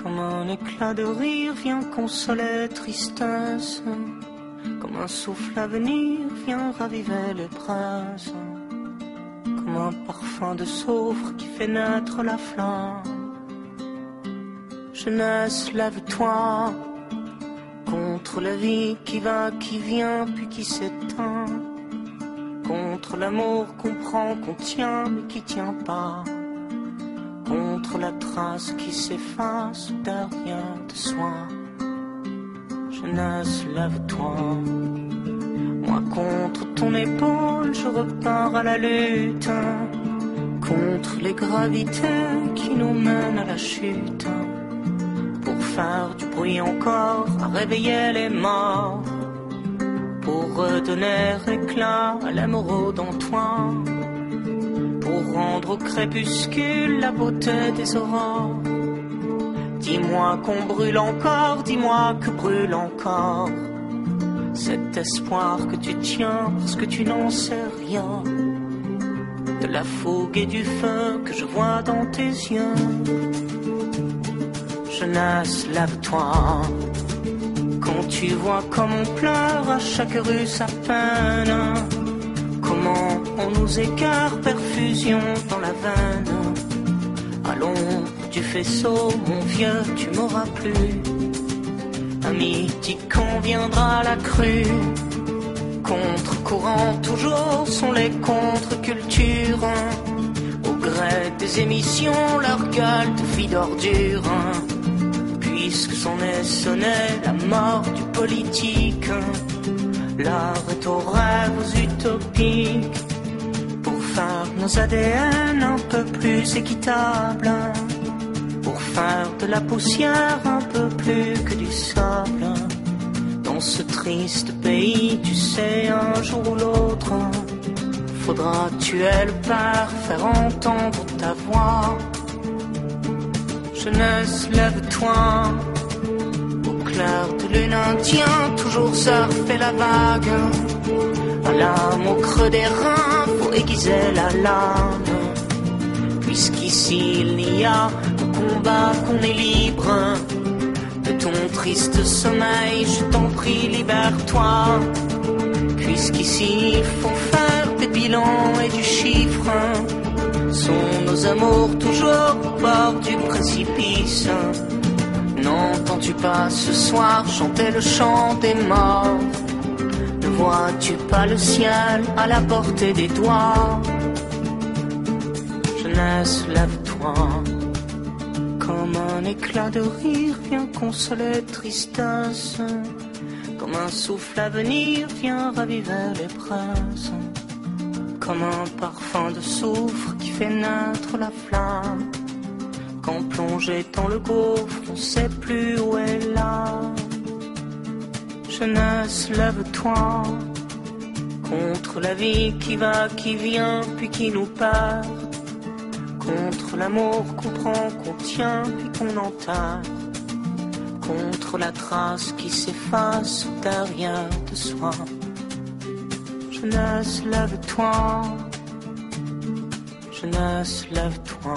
Comme un éclat de rire vient consoler tristesse, comme un souffle à venir vient raviver les braises, comme un parfum de soufre qui fait naître la flamme. Jeunesse, lève-toi contre la vie qui va, qui vient, puis qui s'éteint, contre l'amour qu'on prend, qu'on tient, mais qui tient pas, contre la trace qui s'efface derrière de soi. Jeunesse, lève-toi. Moi contre ton épaule, je repars à la lutte, contre les gravités qui nous mènent à la chute, pour faire du bruit encore, à réveiller les morts, pour redonner éclat à l'émeraude en toi, pour rendre au crépuscule la beauté des aurores. Dis-moi qu'on brûle encore, dis-moi que brûle encore cet espoir que tu tiens parce que tu n'en sais rien, de la fougue et du feu que je vois dans tes yeux. Jeunesse, lève-toi. Quand tu vois comme on pleure à chaque rue sa peine, comment on nous écarte, perfusion dans la veine. À l'ombre du faisceau, mon vieux, tu m'auras plus. À midi, quand viendra la crue, contre-courant toujours sont les contre-cultures. Au gré des émissions, leur gueule de fille d'ordure. Puisque s'en est sonné la mort du politique, l'art est aux rêves utopiques, pour faire nos ADN un peu plus équitables, pour faire de la poussière un peu plus que du sable. Dans ce triste pays, tu sais, un jour ou l'autre, faudra tuer le père, faire entendre ta voix. Jeunesse, lève-toi. Au clair de lune indien, toujours surfer la vague. À l'âme au creux des reins, faut aiguiser la lame. Puisqu'ici il n'y a qu'au combat qu'on est libre. De ton triste sommeil, je t'en prie, libère-toi. Puisqu'ici il faut faire des bilans et du chiffre. Sont nos amours toujours au bord du précipice? N'entends-tu pas ce soir chanter le chant des morts? Ne vois-tu pas le ciel à la portée des doigts? Jeunesse, lève-toi. Comme un éclat de rire vient consoler tristesse, comme un souffle à venir vient raviver les braises, comme un parfum de soufre qui fait naître la flamme. Quand plongé dans le gouffre, on sait plus où est l'âme. Jeunesse, lève-toi contre la vie qui va, qui vient, puis qui nous perd, contre l'amour qu'on prend, qu'on tient, puis qu'on enterre, contre la trace qui s'efface derrière de soi. Jeunesse, lève-toi. Jeunesse, lève-toi.